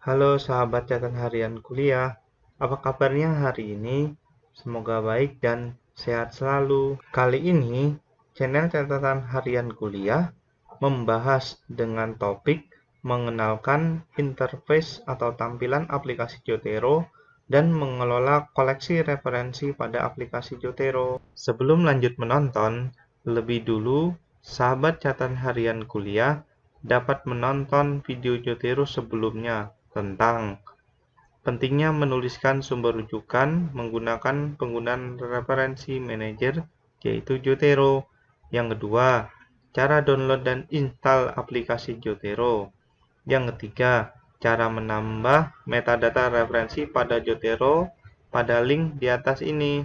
Halo sahabat catatan harian kuliah, apa kabarnya hari ini? Semoga baik dan sehat selalu. Kali ini, channel catatan harian kuliah membahas dengan topik mengenalkan interface atau tampilan aplikasi Jotero dan mengelola koleksi referensi pada aplikasi Jotero. Sebelum lanjut menonton, lebih dulu sahabat catatan harian kuliah dapat menonton video Jotero sebelumnya tentang pentingnya menuliskan sumber rujukan menggunakan penggunaan referensi manager yaitu Jotero. Yang kedua, cara download dan install aplikasi Jotero. Yang ketiga, cara menambah metadata referensi pada Jotero pada link di atas ini.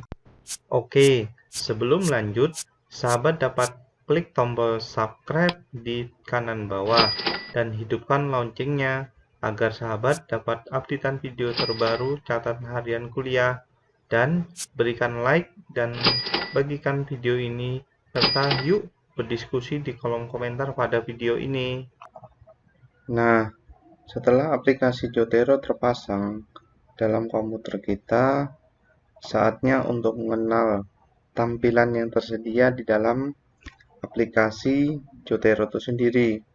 Oke, sebelum lanjut, sahabat dapat klik tombol subscribe di kanan bawah dan hidupkan loncengnya agar sahabat dapat updatean video terbaru catatan harian kuliah, dan berikan like dan bagikan video ini, serta yuk berdiskusi di kolom komentar pada video ini. Nah, setelah aplikasi Jotero terpasang dalam komputer kita, saatnya untuk mengenal tampilan yang tersedia di dalam aplikasi Jotero itu sendiri.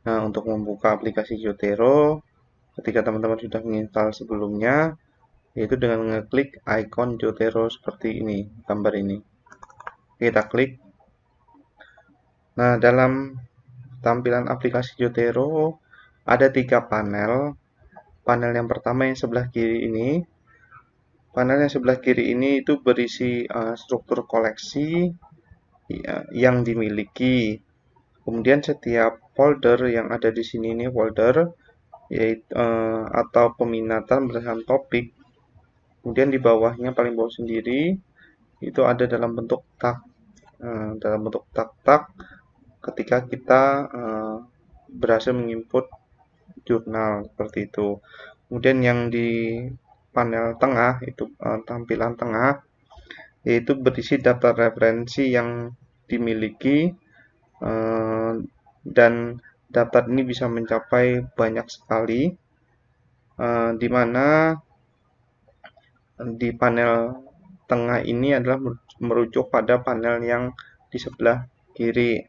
Nah, untuk membuka aplikasi Jotero, ketika teman-teman sudah menginstal sebelumnya, yaitu dengan mengeklik icon Jotero seperti ini, gambar ini. Kita klik. Nah, dalam tampilan aplikasi Jotero ada 3 panel. Panel yang pertama yang sebelah kiri ini. Panel yang sebelah kiri ini itu berisi struktur koleksi yang dimiliki. Kemudian setiap folder yang ada di sini ini folder yaitu atau peminatan berdasarkan topik. Kemudian di bawahnya paling bawah sendiri itu ada dalam bentuk tag. Dalam bentuk tag ketika kita berhasil menginput jurnal seperti itu. Kemudian yang di panel tengah itu tampilan tengah yaitu berisi daftar referensi yang dimiliki, dan daftar ini bisa mencapai banyak sekali, di mana di panel tengah ini adalah merujuk pada panel yang di sebelah kiri.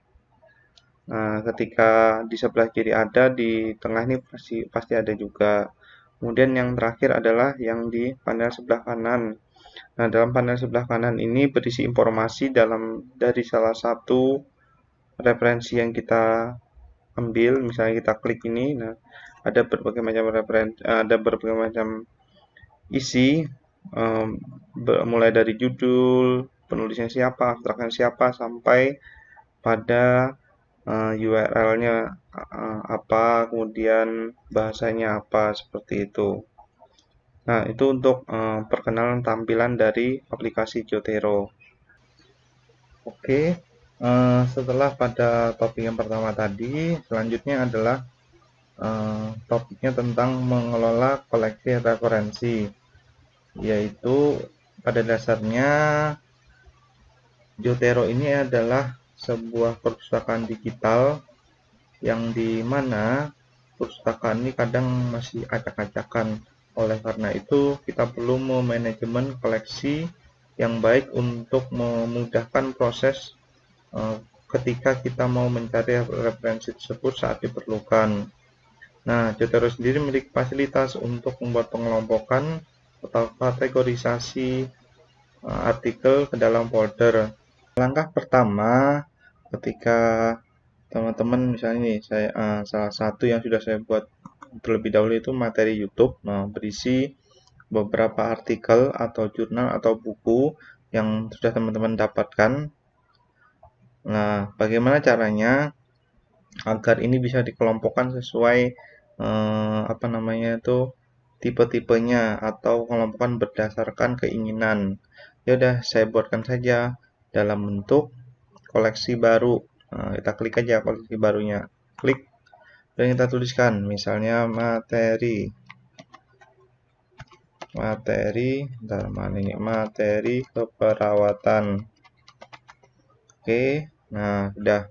Nah, ketika di sebelah kiri ada, di tengah ini pasti ada juga. Kemudian yang terakhir adalah yang di panel sebelah kanan. Nah, dalam panel sebelah kanan ini berisi informasi dari salah satu referensi yang kita ambil. Misalnya kita klik ini, nah ada berbagai macam referensi, ada berbagai macam isi, mulai dari judul, penulisnya siapa, abstraknya siapa, sampai pada URL-nya apa, kemudian bahasanya apa, seperti itu. Nah, itu untuk perkenalan tampilan dari aplikasi Jotero. Oke, setelah pada topik yang pertama tadi, selanjutnya adalah topiknya tentang mengelola koleksi referensi, yaitu pada dasarnya Jotero ini adalah sebuah perpustakaan digital yang dimana perpustakaan ini kadang masih acak-acakan. Oleh karena itu, kita perlu memanajemen koleksi yang baik untuk memudahkan proses ketika kita mau mencari referensi tersebut saat diperlukan. Nah, Jotero sendiri memiliki fasilitas untuk membuat pengelompokan atau kategorisasi artikel ke dalam folder. Langkah pertama, ketika teman-teman misalnya nih, salah satu yang sudah saya buat terlebih dahulu itu materi YouTube, berisi beberapa artikel atau jurnal atau buku yang sudah teman-teman dapatkan. Nah, bagaimana caranya agar ini bisa dikelompokkan sesuai tipe-tipenya atau kelompokan berdasarkan keinginan. Ya udah, saya buatkan saja dalam bentuk koleksi baru. Nah, kita klik aja koleksi barunya, klik dan kita tuliskan misalnya materi keperawatan. Oke, nah udah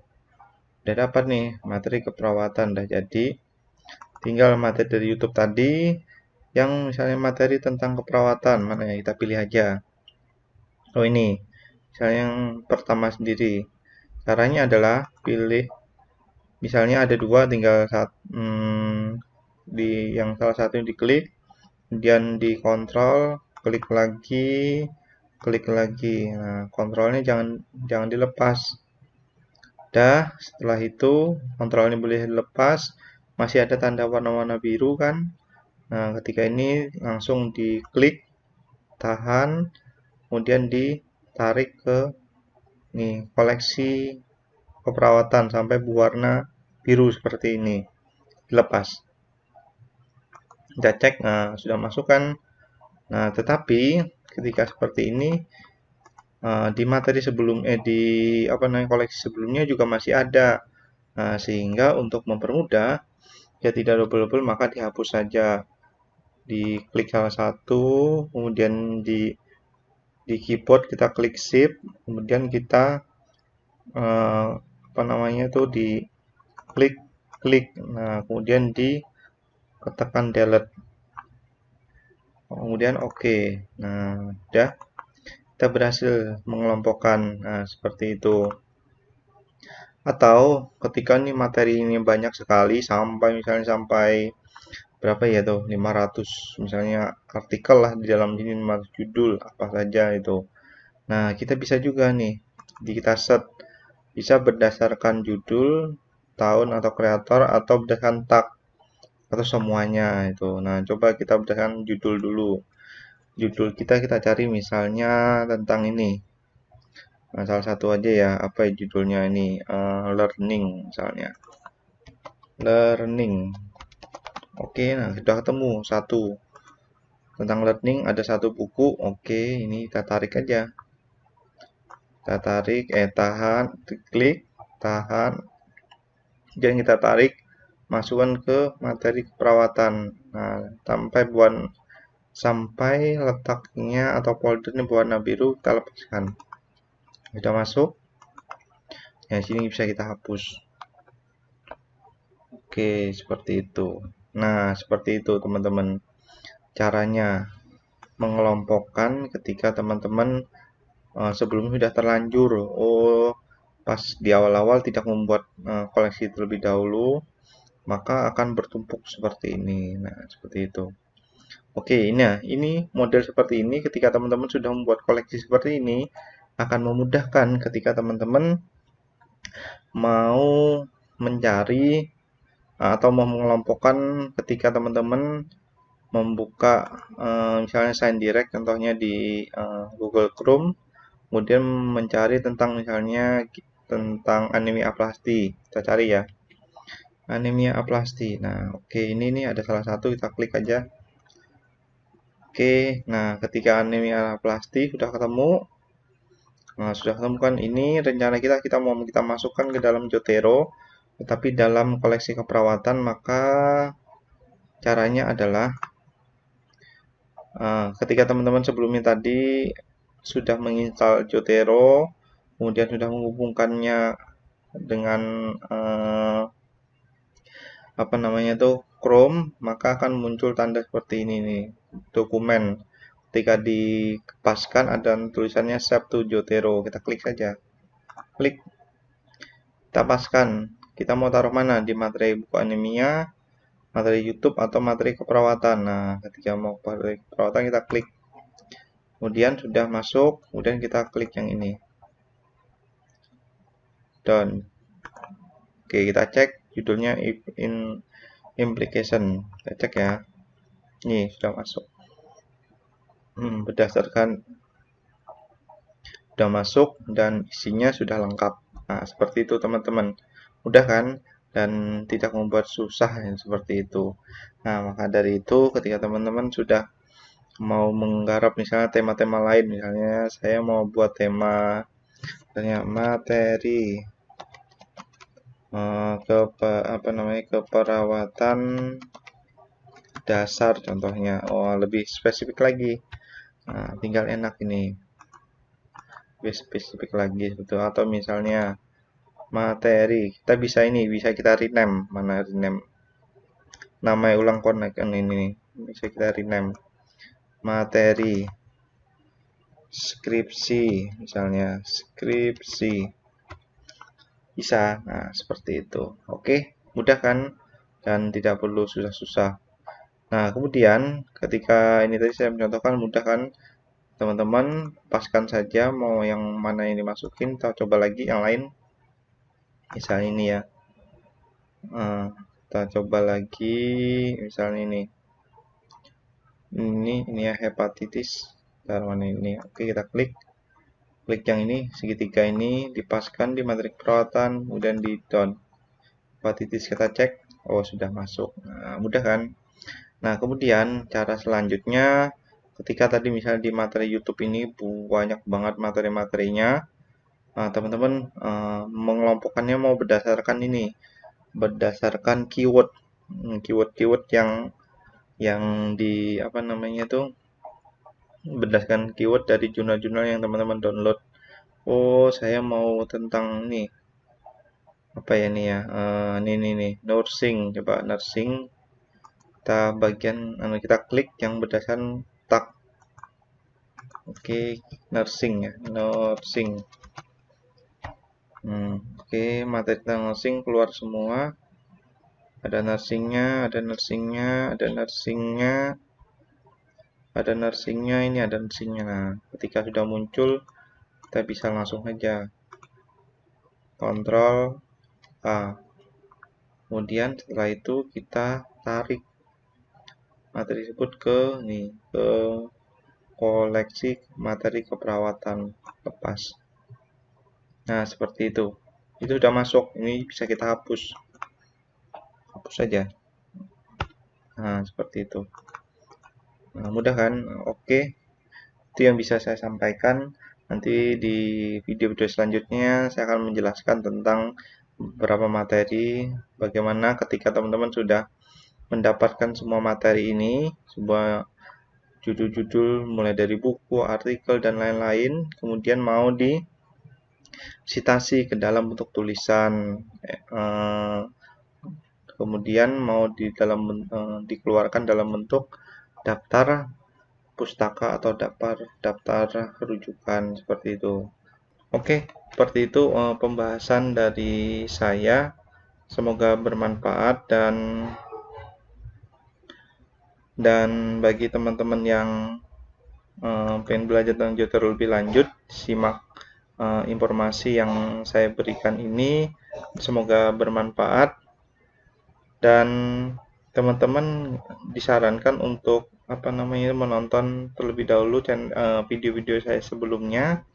dapat nih materi keperawatan, udah jadi. tinggal materi dari YouTube tadi, yang misalnya materi tentang keperawatan, mana ya, kita pilih aja. Oh ini, misalnya yang pertama sendiri. Caranya adalah pilih, misalnya ada dua, tinggal di yang salah satu diklik, kemudian dikontrol, klik lagi. Nah, kontrolnya jangan dilepas. Setelah itu kontrolnya boleh dilepas, masih ada tanda warna-warna biru kan. Nah, ketika ini langsung diklik, tahan, kemudian ditarik ke nih koleksi keperawatan sampai berwarna biru seperti ini. Dilepas. Kita cek, nah sudah masuk kan. Nah, tetapi ketika seperti ini di materi sebelum di koleksi sebelumnya juga masih ada. Nah, sehingga untuk mempermudah ya tidak double-double maka dihapus saja. Diklik salah satu, kemudian di keyboard kita klik shift, kemudian kita di klik. Nah, kemudian ditekan delete. Kemudian oke. Nah, udah kita berhasil mengelompokkan. Nah, seperti itu. Atau ketika nih materi ini banyak sekali sampai berapa ya tuh 500 misalnya artikel lah di dalam ini, 500 judul apa saja itu. Nah, kita bisa juga nih kita set bisa berdasarkan judul, tahun atau kreator atau berdasarkan tag atau semuanya itu. Nah, coba kita berdasarkan judul dulu. Judul kita cari misalnya tentang ini. Nah, salah satu aja ya, apa ya judulnya ini? Learning misalnya. Learning. Oke, nah sudah ketemu satu. Tentang learning ada satu buku. Oke, ini kita tarik aja. Kita tarik, tahan, klik, tahan. Jangan kita tarik, masukkan ke materi keperawatan. Nah, sampai letaknya atau foldernya berwarna biru, kita lepaskan. Sudah masuk. Ya, sini bisa kita hapus. Oke, seperti itu. Nah, seperti itu teman-teman. Caranya mengelompokkan ketika teman-teman sebelumnya sudah terlanjur. Pas di awal-awal tidak membuat koleksi terlebih dahulu, maka akan bertumpuk seperti ini. Nah, seperti itu. Oke, ini model seperti ini ketika teman-teman sudah membuat koleksi seperti ini akan memudahkan ketika teman-teman mau mencari atau mau mengelompokkan ketika teman-teman membuka misalnya Sign Direct contohnya di Google Chrome, kemudian mencari tentang misalnya tentang anemia aplastik. Kita cari ya, anemia aplastik. Nah, oke, ini nih ada salah satu, kita klik aja. Oke, nah ketika anemia aplastik sudah ketemu. Nah, sudah ketemu kan, ini rencana kita mau kita masukkan ke dalam Jotero, tetapi dalam koleksi keperawatan, maka caranya adalah ketika teman-teman sebelumnya tadi sudah menginstal Jotero, kemudian sudah menghubungkannya dengan Chrome, maka akan muncul tanda seperti ini nih, dokumen. Ketika dikepaskan ada tulisannya Save to Jotero, kita klik saja. Klik. Kita paskan. Kita mau taruh mana? Di materi buku anemia, materi YouTube atau materi keperawatan. Nah, ketika mau materi keperawatan kita klik. Kemudian sudah masuk, kemudian kita klik yang ini. Done. Oke, kita cek judulnya implication. Kita cek ya. Ini sudah masuk. Berdasarkan sudah masuk dan isinya sudah lengkap. Nah, seperti itu teman-teman. Mudah kan? Dan tidak membuat susah yang seperti itu. Nah, maka dari itu ketika teman-teman sudah mau menggarap misalnya tema-tema lain, misalnya saya mau buat tema misalnya materi keperawatan dasar contohnya. Lebih spesifik lagi. Nah, tinggal enak ini. Lebih spesifik lagi betul, atau misalnya materi kita bisa kita rename, mana rename namanya ulang connect ini bisa kita rename materi skripsi, misalnya skripsi, bisa. Nah, seperti itu. Oke, mudah kan, dan tidak perlu susah-susah. Nah, kemudian ketika ini tadi saya mencontohkan, mudah kan, teman-teman paskan saja mau yang mana yang dimasukin. Kita coba lagi yang lain, misalnya ini ya. Kita coba lagi, misalnya ini ya, hepatitis. Mana ini? Oke, kita klik yang ini, segitiga ini dipaskan di materi perawatan, kemudian di down hepatitis, kita cek, oh sudah masuk. Nah, mudah kan? Nah, kemudian cara selanjutnya, ketika tadi misalnya di materi YouTube ini banyak banget materi-materinya, teman-teman mengelompokkannya mau berdasarkan ini, berdasarkan keyword, keyword yang di apa namanya tuh, berdasarkan keyword dari jurnal-jurnal yang teman-teman download. Oh, saya mau tentang ini apa ya nih ya, ini nursing, coba nursing, kita bagian kita klik yang berdasarkan tag. Oke, nursing ya, nursing. Oke, materi tentang nursing keluar semua. Ada nursingnya, ada nursingnya, ada nursingnya, ada nursingnya, ini ada nursingnya. Nah, ketika sudah muncul, kita bisa langsung aja kontrol A. Kemudian setelah itu kita tarik materi tersebut ke koleksi materi keperawatan lepas. Nah, seperti itu. Itu sudah masuk. Ini bisa kita hapus. Hapus saja. Nah, seperti itu. Nah, mudah kan? Oke. Itu yang bisa saya sampaikan. Nanti di video-video selanjutnya saya akan menjelaskan tentang beberapa materi, bagaimana ketika teman-teman sudah mendapatkan semua materi ini, sebuah judul-judul mulai dari buku, artikel, dan lain-lain, kemudian mau disitasi ke dalam bentuk tulisan, kemudian mau dikeluarkan dalam bentuk daftar pustaka atau daftar rujukan, seperti itu. Oke, seperti itu pembahasan dari saya. Semoga bermanfaat, dan bagi teman-teman yang pengen belajar tentang geotero lebih lanjut, simak informasi yang saya berikan ini. Semoga bermanfaat, dan teman-teman disarankan untuk menonton terlebih dahulu video-video saya sebelumnya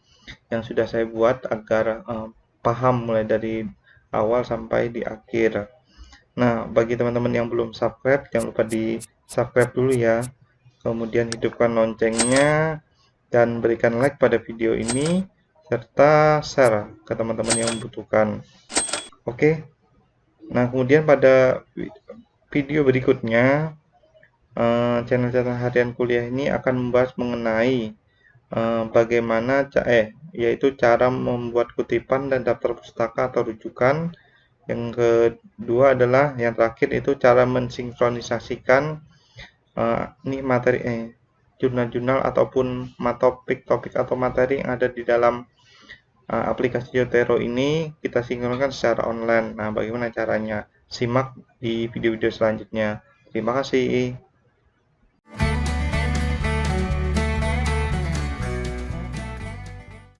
yang sudah saya buat agar paham mulai dari awal sampai di akhir. Nah, bagi teman-teman yang belum subscribe, jangan lupa di subscribe dulu ya. Kemudian hidupkan loncengnya dan berikan like pada video ini serta share ke teman-teman yang membutuhkan. Oke. Nah, kemudian pada video berikutnya channel catatan harian kuliah ini akan membahas mengenai bagaimana yaitu cara membuat kutipan dan daftar pustaka atau rujukan. Yang kedua adalah, yang terakhir itu cara mensinkronisasikan ini materi jurnal-jurnal ataupun topik atau materi yang ada di dalam aplikasi Zotero ini kita sinkronkan secara online. Nah, bagaimana caranya? Simak di video-video selanjutnya. Terima kasih.